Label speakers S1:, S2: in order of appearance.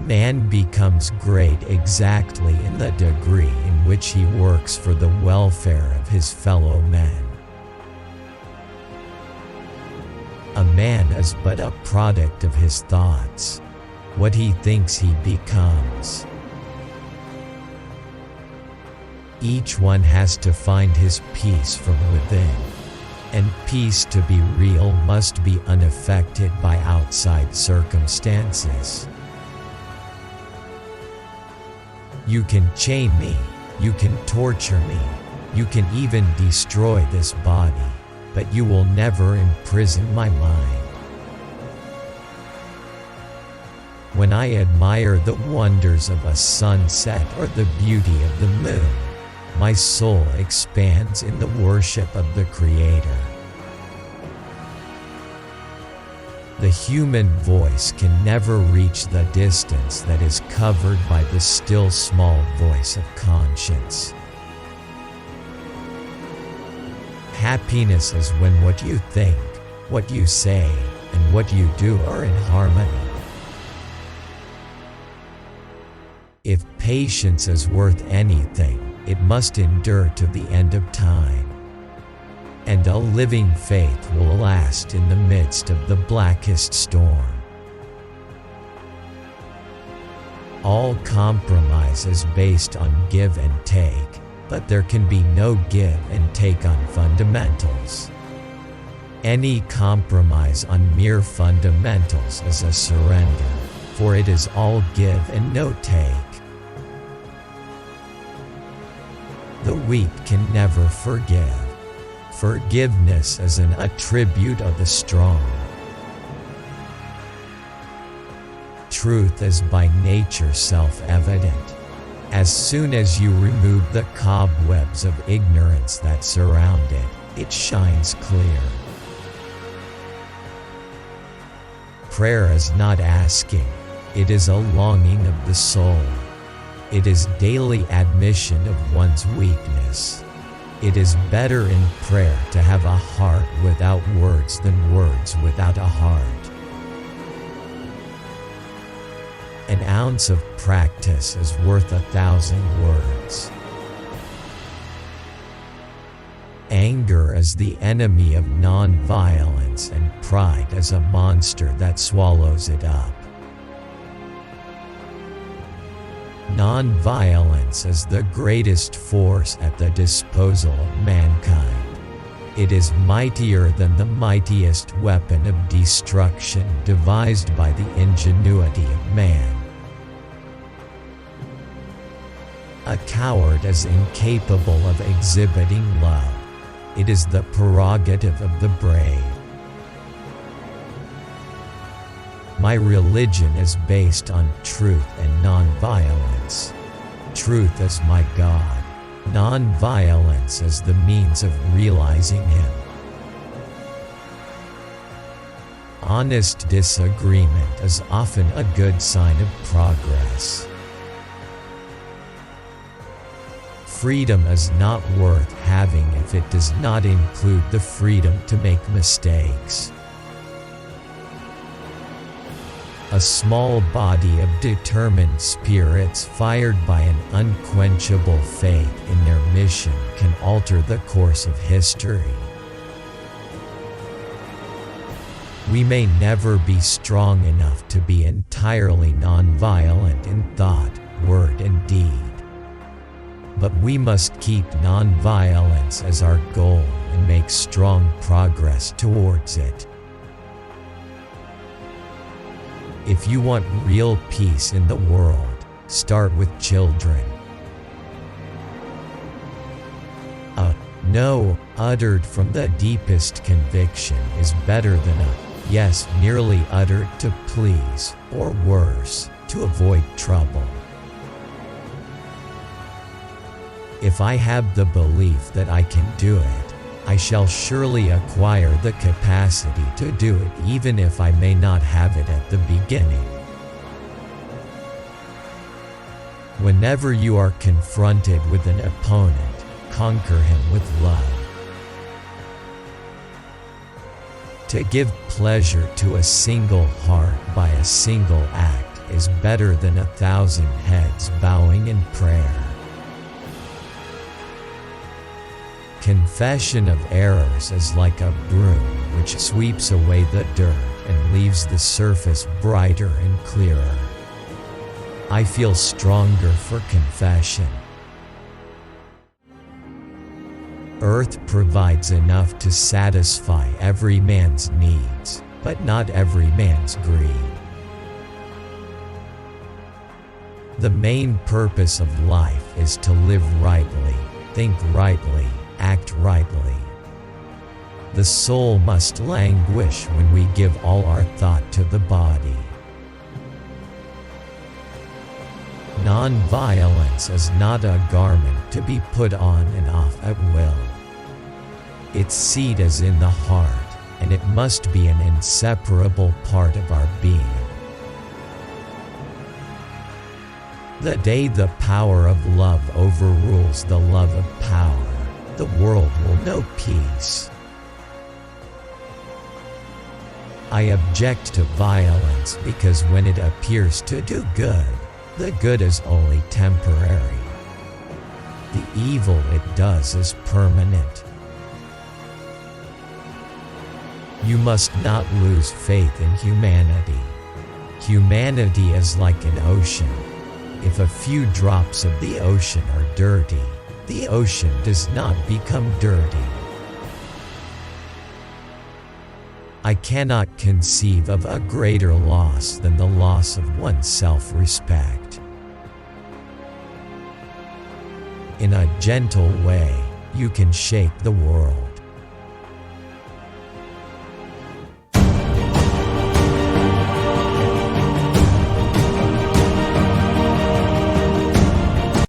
S1: Man becomes great exactly in the degree in which he works for the welfare of his fellow men. A man is but a product of his thoughts, what he thinks he becomes. Each one has to find his peace from within, and peace to be real must be unaffected by outside circumstances. You can chain me, you can torture me, you can even destroy this body, but you will never imprison my mind. When I admire the wonders of a sunset or the beauty of the moon, my soul expands in the worship of the Creator. The human voice can never reach the distance that is covered by the still small voice of conscience. Happiness is when what you think, what you say, and what you do are in harmony. If patience is worth anything, it must endure to the end of time. And a living faith will last in the midst of the blackest storm. All compromise is based on give and take, but there can be no give and take on fundamentals. Any compromise on mere fundamentals is a surrender, for it is all give and no take. The weak can never forgive. Forgiveness is an attribute of the strong. Truth is by nature self-evident. As soon as you remove the cobwebs of ignorance that surround it, it shines clear. Prayer is not asking, it is a longing of the soul. It is daily admission of one's weakness. It is better in prayer to have a heart without words than words without a heart. An ounce of practice is worth 1,000 words. Anger is the enemy of non-violence, and pride is a monster that swallows it up. Non-violence is the greatest force at the disposal of mankind. It is mightier than the mightiest weapon of destruction devised by the ingenuity of man. A coward is incapable of exhibiting love. It is the prerogative of the brave. My religion is based on truth and non-violence. Truth is my God. Non-violence is the means of realizing Him. Honest disagreement is often a good sign of progress. Freedom is not worth having if it does not include the freedom to make mistakes. A small body of determined spirits fired by an unquenchable faith in their mission can alter the course of history. We may never be strong enough to be entirely nonviolent in thought, word, and deed. But we must keep nonviolence as our goal and make strong progress towards it. If you want real peace in the world, start with children. A no uttered from the deepest conviction is better than a yes merely uttered to please, or worse, to avoid trouble. If I have the belief that I can do it, I shall surely acquire the capacity to do it even if I may not have it at the beginning. Whenever you are confronted with an opponent, conquer him with love. To give pleasure to a single heart by a single act is better than 1,000 heads bowing in prayer. Confession of errors is like a broom which sweeps away the dirt and leaves the surface brighter and clearer. I feel stronger for confession. Earth provides enough to satisfy every man's needs, but not every man's greed. The main purpose of life is to live rightly, think rightly, act rightly. The soul must languish when we give all our thought to the body. Nonviolence is not a garment to be put on and off at will. Its seat is in the heart, and it must be an inseparable part of our being. The day the power of love overrules the love of power, the world will know peace. I object to violence because when it appears to do good, the good is only temporary. The evil it does is permanent. You must not lose faith in humanity. Humanity is like an ocean. If a few drops of the ocean are dirty, the ocean does not become dirty. I cannot conceive of a greater loss than the loss of one's self-respect. In a gentle way, you can shake the world.